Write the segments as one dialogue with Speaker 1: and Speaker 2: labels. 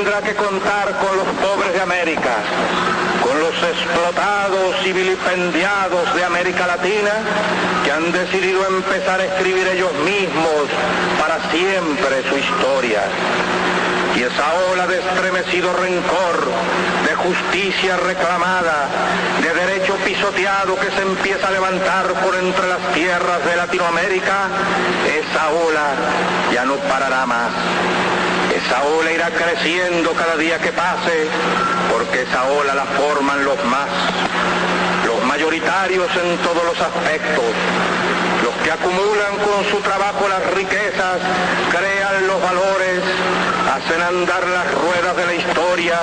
Speaker 1: tendrá que contar con los pobres de América, con los explotados y vilipendiados de América Latina, que han decidido empezar a escribir ellos mismos para siempre su historia. Y esa ola de estremecido rencor, de justicia reclamada, de derecho pisoteado que se empieza a levantar por entre las tierras de Latinoamérica, esa ola ya no parará más. Esa ola irá creciendo cada día que pase, porque esa ola la forman los mayoritarios en todos los aspectos, los que acumulan con su trabajo las riquezas, crean los valores, hacen andar las ruedas de la historia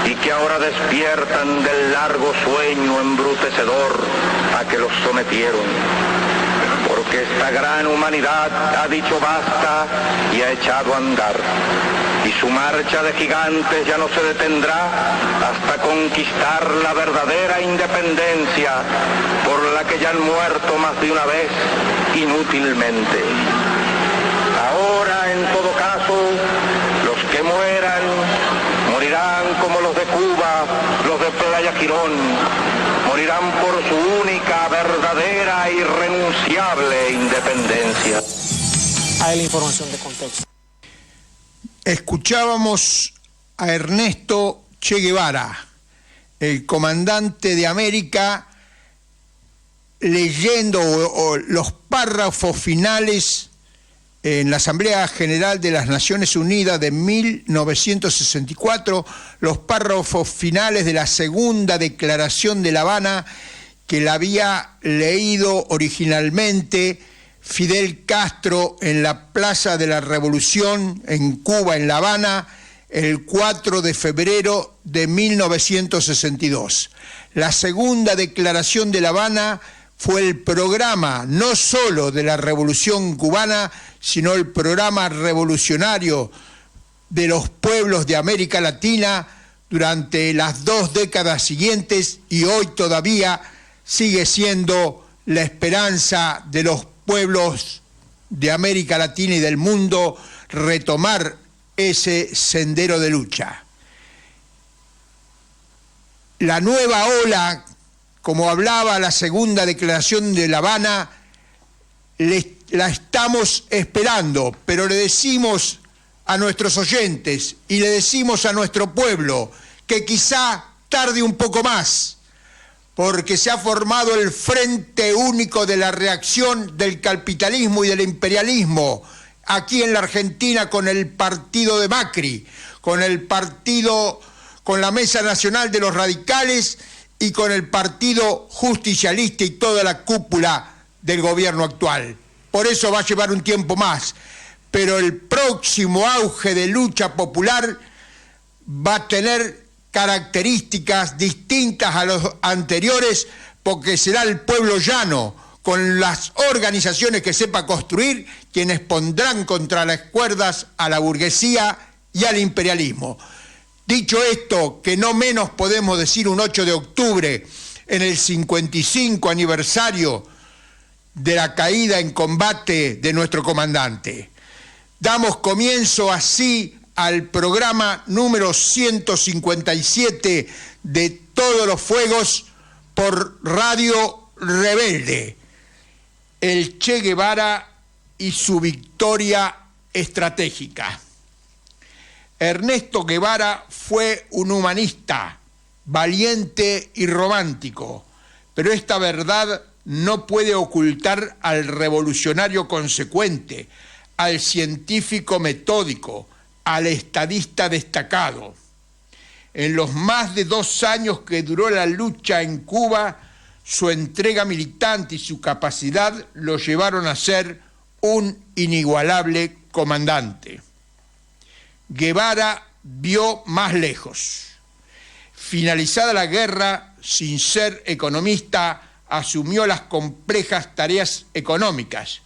Speaker 1: y que ahora despiertan del largo sueño embrutecedor a que los sometieron. Porque esta gran humanidad ha dicho basta y ha echado a andar. Y su marcha de gigantes ya no se detendrá hasta conquistar la verdadera independencia por la que ya han muerto más de una vez inútilmente. Ahora, en todo caso, los que mueran, morirán como los de Cuba, los de Playa Girón, morirán por su única, verdadera, irrenunciable independencia.
Speaker 2: Hay la información de contexto.
Speaker 3: Escuchábamos a Ernesto Che Guevara, el comandante de América, leyendo los párrafos finales en la Asamblea General de las Naciones Unidas de 1964, los párrafos finales de la segunda declaración de La Habana, que la había leído originalmente Fidel Castro en la Plaza de la Revolución en Cuba, en La Habana, el 4 de febrero de 1962. La segunda declaración de La Habana fue el programa no solo de la Revolución cubana, sino el programa revolucionario de los pueblos de América Latina durante las 2 décadas siguientes, y hoy todavía sigue siendo la esperanza de los pueblos de América Latina y del mundo retomar ese sendero de lucha. La nueva ola, como hablaba la segunda declaración de La Habana, la estamos esperando, pero le decimos a nuestros oyentes y le decimos a nuestro pueblo que quizá tarde un poco más, porque se ha formado el Frente Único de la Reacción del Capitalismo y del Imperialismo, aquí en la Argentina, con el partido de Macri, con la Mesa Nacional de los Radicales y con el Partido Justicialista y toda la cúpula del gobierno actual. Por eso va a llevar un tiempo más, pero el próximo auge de lucha popular va a tener características distintas a los anteriores, porque será el pueblo llano, con las organizaciones que sepa construir, quienes pondrán contra las cuerdas a la burguesía y al imperialismo. Dicho esto, que no menos podemos decir un 8 de octubre, en el 55 aniversario de la caída en combate de nuestro comandante. Damos comienzo así al programa número 157 de Todos los Fuegos por Radio Rebelde. El Che Guevara y su victoria estratégica. Ernesto Guevara fue un humanista, valiente y romántico, pero esta verdad no puede ocultar al revolucionario consecuente, al científico metódico, al estadista destacado. En los más de 2 años que duró la lucha en Cuba, su entrega militante y su capacidad lo llevaron a ser un inigualable comandante. Guevara vio más lejos. Finalizada la guerra, sin ser economista, asumió las complejas tareas económicas.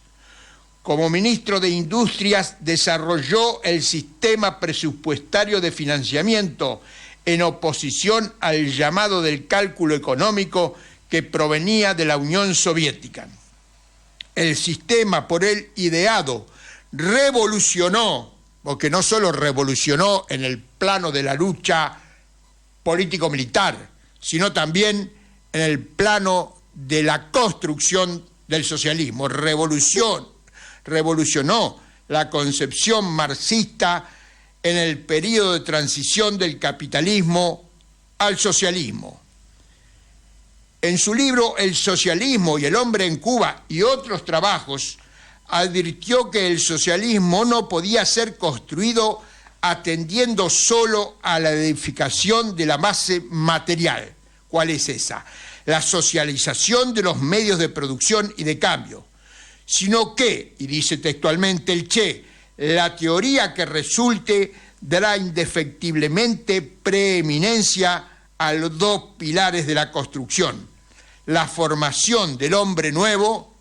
Speaker 3: Como ministro de Industrias, desarrolló el sistema presupuestario de financiamiento en oposición al llamado del cálculo económico que provenía de la Unión Soviética. El sistema por él ideado revolucionó porque no solo revolucionó en el plano de la lucha político-militar, sino también en el plano de la construcción del socialismo. Revolucionó la concepción marxista en el periodo de transición del capitalismo al socialismo. En su libro El socialismo y el hombre en Cuba y otros trabajos, advirtió que el socialismo no podía ser construido atendiendo solo a la edificación de la base material. ¿Cuál es esa? La socialización de los medios de producción y de cambio, sino que, y dice textualmente el Che, la teoría que resulte dará indefectiblemente preeminencia a los dos pilares de la construcción: la formación del hombre nuevo,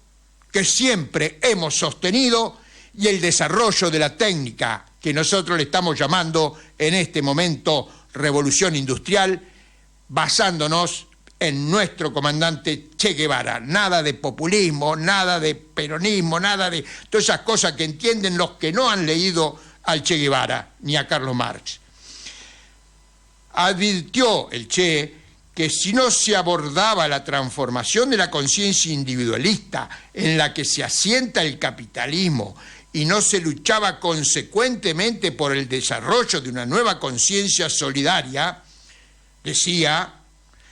Speaker 3: que siempre hemos sostenido, y el desarrollo de la técnica, que nosotros le estamos llamando en este momento revolución industrial, basándonos en nuestro comandante Che Guevara. Nada de populismo, nada de peronismo, nada de todas esas cosas que entienden los que no han leído al Che Guevara ni a Carlos Marx. Advirtió el Che que si no se abordaba la transformación de la conciencia individualista en la que se asienta el capitalismo y no se luchaba consecuentemente por el desarrollo de una nueva conciencia solidaria, decía,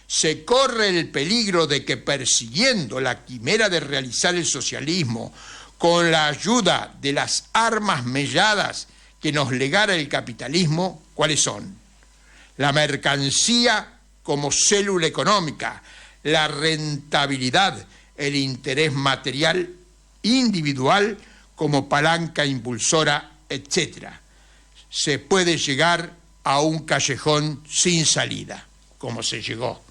Speaker 3: se corre el peligro de que persiguiendo la quimera de realizar el socialismo con la ayuda de las armas melladas que nos legara el capitalismo, ¿cuáles son? La mercancía como célula económica, la rentabilidad, el interés material individual como palanca impulsora, etc. Se puede llegar a un callejón sin salida, como se llegó.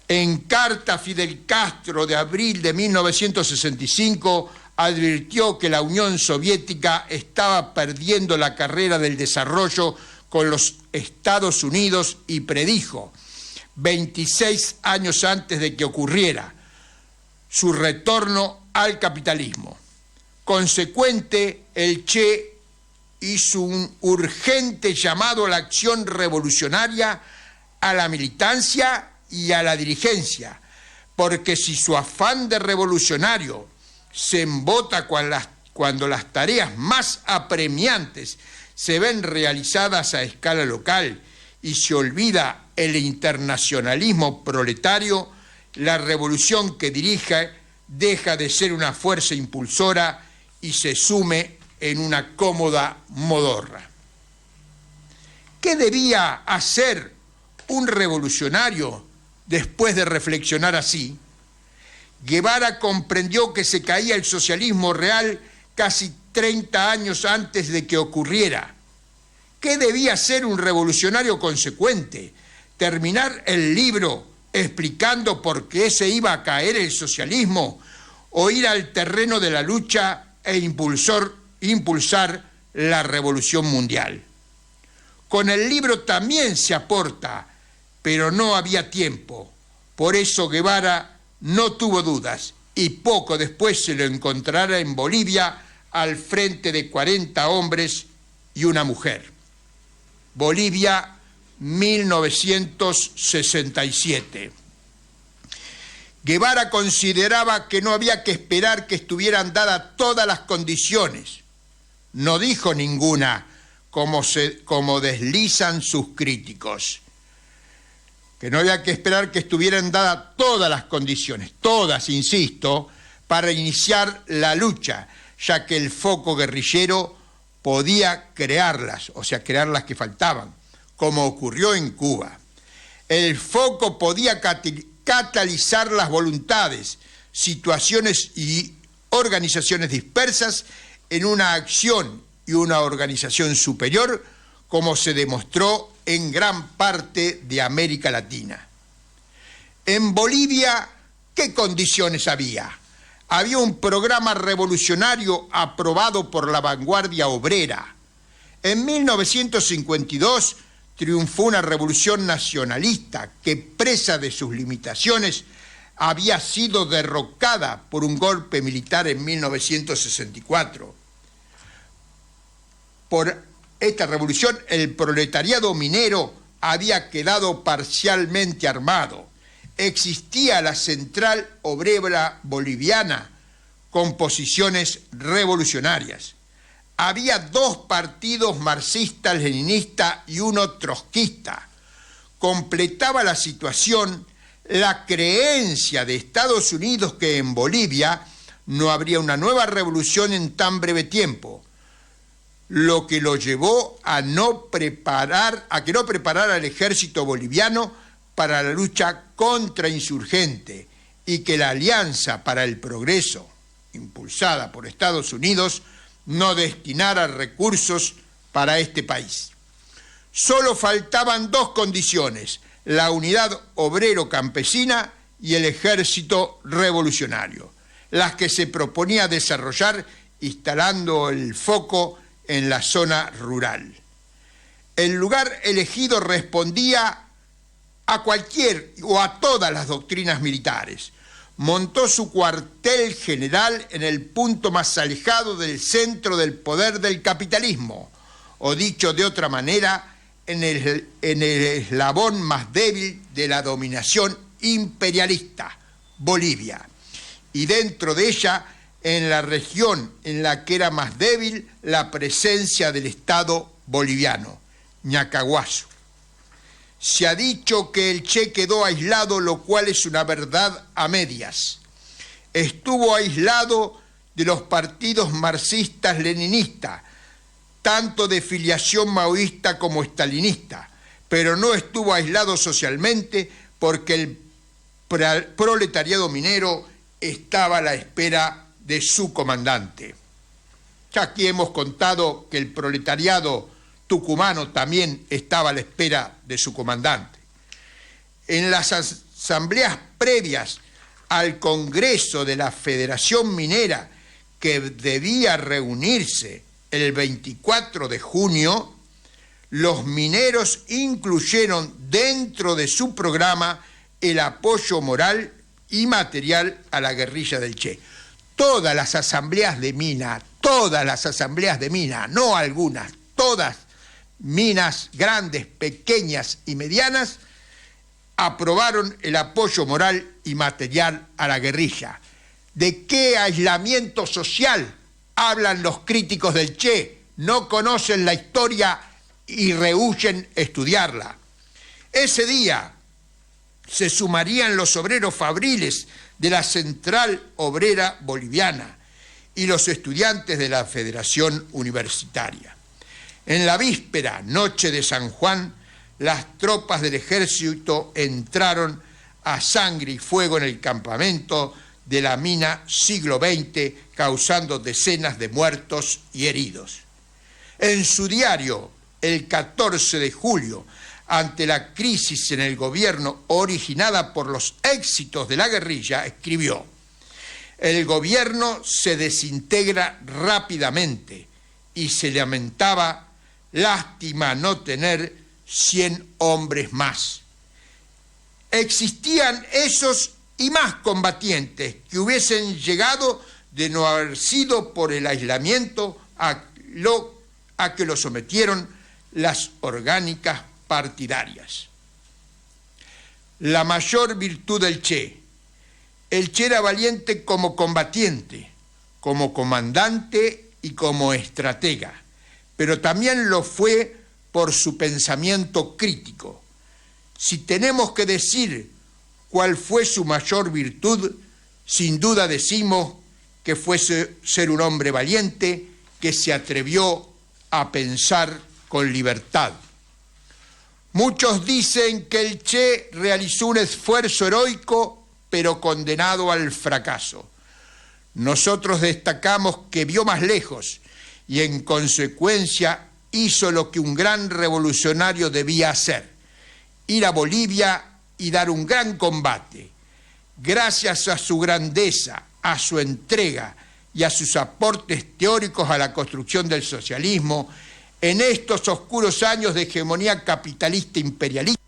Speaker 3: En carta a Fidel Castro de abril de 1965 advirtió que la Unión Soviética estaba perdiendo la carrera del desarrollo con los Estados Unidos y predijo, 26 años antes de que ocurriera, su retorno al capitalismo. Consecuente, el Che hizo un urgente llamado a la acción revolucionaria a la militancia y a la dirigencia, porque si su afán de revolucionario se embota cuando las tareas más apremiantes se ven realizadas a escala local y se olvida el internacionalismo proletario, la revolución que dirige deja de ser una fuerza impulsora y se sume en una cómoda modorra. ¿Qué debía hacer un revolucionario después de reflexionar así? Guevara comprendió que se caía el socialismo real casi 30 años antes de que ocurriera. ¿Qué debía hacer un revolucionario consecuente? ¿Terminar el libro explicando por qué se iba a caer el socialismo o ir al terreno de la lucha e impulsar la revolución mundial? Con el libro también se aporta, pero no había tiempo. Por eso Guevara no tuvo dudas y poco después se lo encontrará en Bolivia al frente de 40 hombres y una mujer. Bolivia, 1967. Guevara consideraba que no había que esperar que estuvieran dadas todas las condiciones. No dijo ninguna, como deslizan sus críticos. Que no había que esperar que estuvieran dadas todas las condiciones, todas, insisto, para iniciar la lucha, ya que el foco guerrillero podía crearlas, o sea, crear las que faltaban, como ocurrió en Cuba. El foco podía catalizar las voluntades, situaciones y organizaciones dispersas en una acción y una organización superior, como se demostró en gran parte de América Latina. En Bolivia, ¿qué condiciones había? Había un programa revolucionario aprobado por la vanguardia obrera. En 1952 triunfó una revolución nacionalista que, presa de sus limitaciones, había sido derrocada por un golpe militar en 1964. por esta revolución, el proletariado minero había quedado parcialmente armado. Existía la Central Obrera Boliviana con posiciones revolucionarias. Había 2 partidos marxistas-leninistas y uno trotskista. Completaba la situación la creencia de Estados Unidos que en Bolivia no habría una nueva revolución en tan breve tiempo, lo que lo llevó a que no preparara al ejército boliviano para la lucha contrainsurgente y que la Alianza para el Progreso, impulsada por Estados Unidos, no destinara recursos para este país. Solo faltaban 2 condiciones: la unidad obrero-campesina y el ejército revolucionario, las que se proponía desarrollar instalando el foco en la zona rural. El lugar elegido respondía a cualquier o a todas las doctrinas militares. Montó su cuartel general en el punto más alejado del centro del poder del capitalismo, o dicho de otra manera, en el eslabón más débil de la dominación imperialista, Bolivia, y dentro de ella, en la región en la que era más débil la presencia del Estado boliviano, Ñacahuazo. Se ha dicho que el Che quedó aislado, lo cual es una verdad a medias. Estuvo aislado de los partidos marxistas-leninistas, tanto de filiación maoísta como estalinista, pero no estuvo aislado socialmente porque el proletariado minero estaba a la espera de su comandante. Ya aquí hemos contado que el proletariado tucumano también estaba a la espera de su comandante. En las asambleas previas al Congreso de la Federación Minera, que debía reunirse el 24 de junio, los mineros incluyeron dentro de su programa el apoyo moral y material a la guerrilla del Che. Todas las asambleas de mina, no algunas, todas minas grandes, pequeñas y medianas, aprobaron el apoyo moral y material a la guerrilla. ¿De qué aislamiento social hablan los críticos del Che? No conocen la historia y rehúyen estudiarla. Ese día se sumarían los obreros fabriles de la Central Obrera Boliviana y los estudiantes de la Federación Universitaria. En la víspera, noche de San Juan, las tropas del ejército entraron a sangre y fuego en el campamento de la mina Siglo XX, causando decenas de muertos y heridos. En su diario, el 14 de julio, ante la crisis en el gobierno originada por los éxitos de la guerrilla, escribió: el gobierno se desintegra rápidamente y se lamentaba, lástima no tener 100 hombres más. Existían esos y más combatientes que hubiesen llegado de no haber sido por el aislamiento a que lo sometieron las orgánicas partidarias. La mayor virtud del Che. El Che era valiente como combatiente, como comandante y como estratega, pero también lo fue por su pensamiento crítico. Si tenemos que decir cuál fue su mayor virtud, sin duda decimos que fue ser un hombre valiente que se atrevió a pensar con libertad. Muchos dicen que el Che realizó un esfuerzo heroico, pero condenado al fracaso. Nosotros destacamos que vio más lejos y en consecuencia hizo lo que un gran revolucionario debía hacer: ir a Bolivia y dar un gran combate. Gracias a su grandeza, a su entrega y a sus aportes teóricos a la construcción del socialismo, en estos oscuros años de hegemonía capitalista imperialista,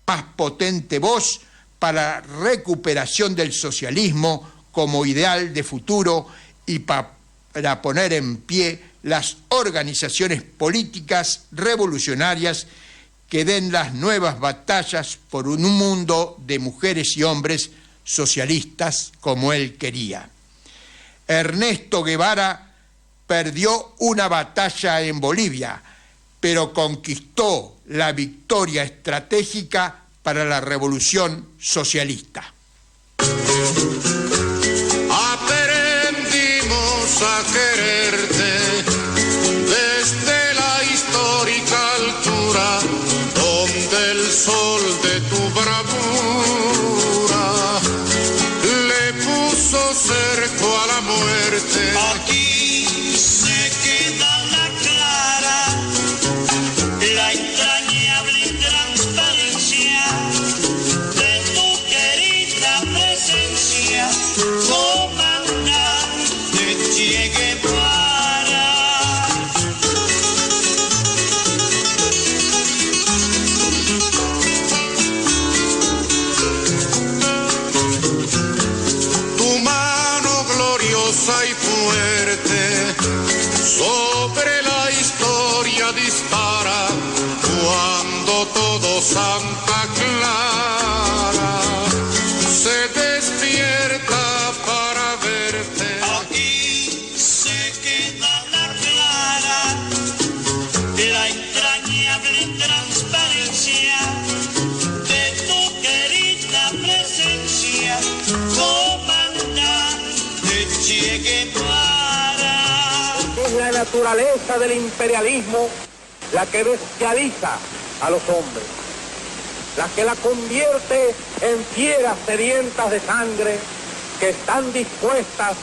Speaker 3: más potente voz para la recuperación del socialismo como ideal de futuro y para poner en pie las organizaciones políticas revolucionarias que den las nuevas batallas por un mundo de mujeres y hombres socialistas como él quería. Ernesto Guevara perdió una batalla en Bolivia, pero conquistó la victoria estratégica para la revolución socialista.
Speaker 4: Aprendimos a quererte desde la histórica altura, donde el sol de tu bravura le puso cerco a la muerte.
Speaker 5: Aquí se queda la clara, la entrañable transparencia de tu querida presencia, comandante Che Guevara.
Speaker 4: Tu mano gloriosa y fuerte sobre la historia dispara, cuando todo Santa Clara se despierta para verte.
Speaker 5: Aquí se queda la clara, la entrañable transparencia de tu querida presencia, comandante Che Guevara.
Speaker 1: Es la naturaleza del imperialismo la que bestializa a los hombres, la que la convierte en fieras sedientas de sangre que están dispuestas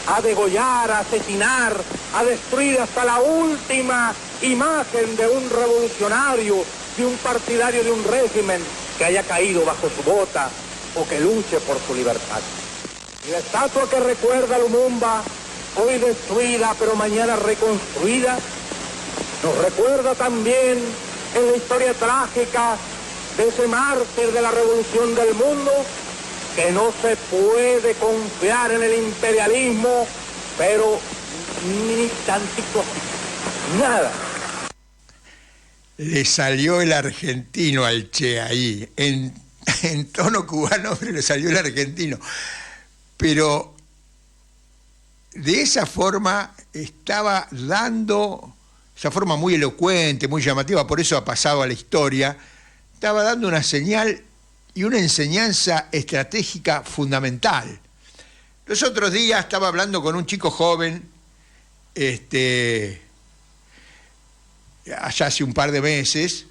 Speaker 1: a degollar, a asesinar, a destruir hasta la última imagen de un revolucionario, de un partidario de un régimen que haya caído bajo su bota o que luche por su libertad. Y la estatua que recuerda a Lumumba, hoy destruida pero mañana reconstruida, nos recuerda también en la historia trágica de ese mártir de la revolución del mundo, que no se puede confiar en el imperialismo, pero ni tantito, nada.
Speaker 3: Le salió el argentino al Che ahí, en tono cubano, pero le salió el argentino. Pero de esa forma estaba dando, esa forma muy elocuente, muy llamativa, por eso ha pasado a la historia, estaba dando una señal y una enseñanza estratégica fundamental. Los otros días estaba hablando con un chico joven, allá hace un par de meses,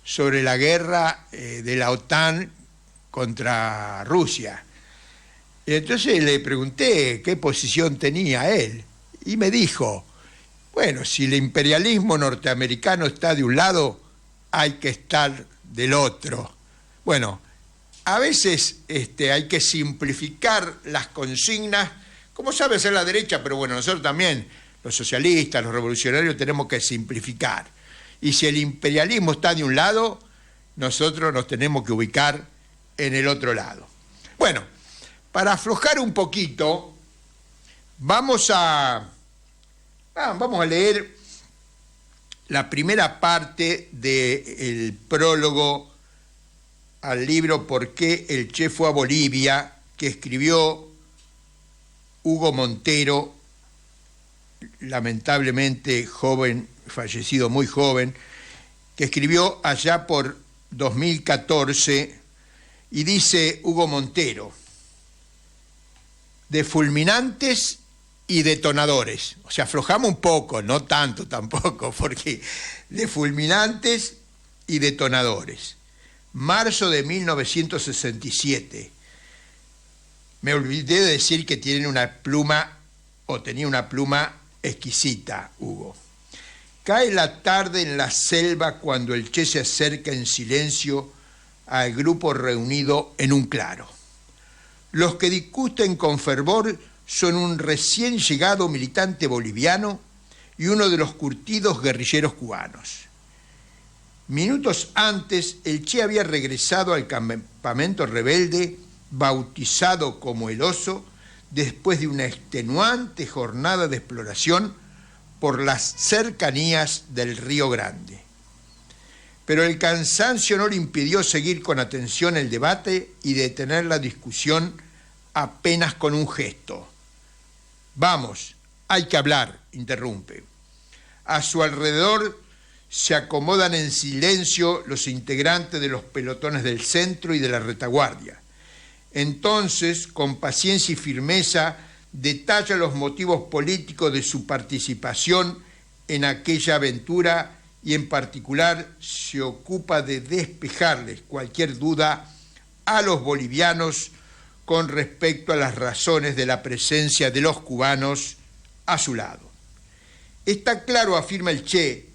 Speaker 3: sobre la guerra de la OTAN contra Rusia. Y entonces le pregunté qué posición tenía él, y me dijo, bueno, si el imperialismo norteamericano está de un lado, hay que estar del otro. Bueno, a veces hay que simplificar las consignas, como sabe hacer la derecha, pero bueno, nosotros también, los socialistas, los revolucionarios, tenemos que simplificar. Y si el imperialismo está de un lado, nosotros nos tenemos que ubicar en el otro lado. Bueno, para aflojar un poquito, vamos a leer la primera parte del prólogo al libro ¿Por qué el Che fue a Bolivia?, que escribió Hugo Montero, lamentablemente joven, fallecido muy joven, que escribió allá por 2014, y dice Hugo Montero: de fulminantes y detonadores. O sea, aflojamos un poco, no tanto tampoco, porque de fulminantes y detonadores. Marzo de 1967. Me olvidé de decir que tiene una pluma, o tenía una pluma exquisita, Hugo. Cae la tarde en la selva cuando el Che se acerca en silencio al grupo reunido en un claro. Los que discuten con fervor son un recién llegado militante boliviano y uno de los curtidos guerrilleros cubanos. Minutos antes, el Che había regresado al campamento rebelde, bautizado como El Oso, después de una extenuante jornada de exploración por las cercanías del Río Grande. Pero el cansancio no le impidió seguir con atención el debate y detener la discusión apenas con un gesto. «Vamos, hay que hablar», interrumpe. A su alrededor se acomodan en silencio los integrantes de los pelotones del centro y de la retaguardia. Entonces, con paciencia y firmeza, detalla los motivos políticos de su participación en aquella aventura y en particular se ocupa de despejarles cualquier duda a los bolivianos con respecto a las razones de la presencia de los cubanos a su lado. Está claro, afirma el Che,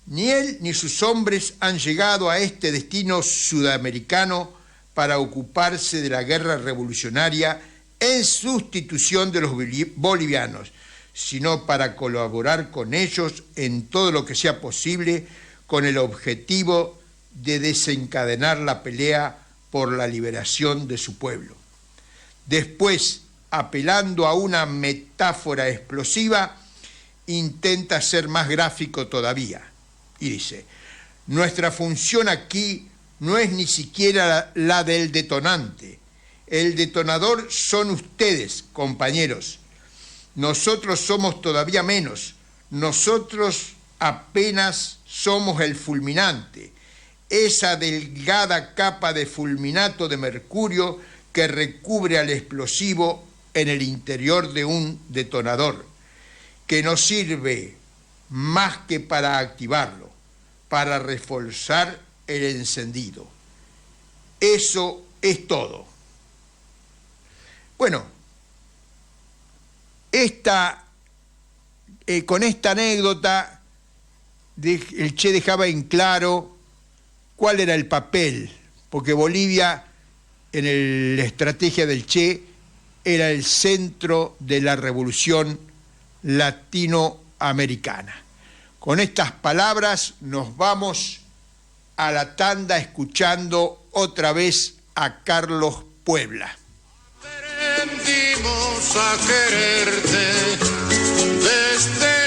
Speaker 3: ni él ni sus hombres han llegado a este destino sudamericano para ocuparse de la guerra revolucionaria en sustitución de los bolivianos, sino para colaborar con ellos en todo lo que sea posible con el objetivo de desencadenar la pelea por la liberación de su pueblo. Después, apelando a una metáfora explosiva, intenta ser más gráfico todavía y dice: nuestra función aquí no es ni siquiera la del detonante. El detonador son ustedes, compañeros. Nosotros somos todavía menos. Nosotros apenas somos el fulminante, esa delgada capa de fulminato de mercurio que recubre al explosivo en el interior de un detonador, que no sirve más que para activarlo, para reforzar el encendido. Eso es todo. Bueno, con esta anécdota el Che dejaba en claro cuál era el papel, porque Bolivia, en la estrategia del Che, era el centro de la revolución latinoamericana. Con estas palabras nos vamos a la tanda escuchando otra vez a Carlos Puebla.
Speaker 4: Aprendimos a quererte desde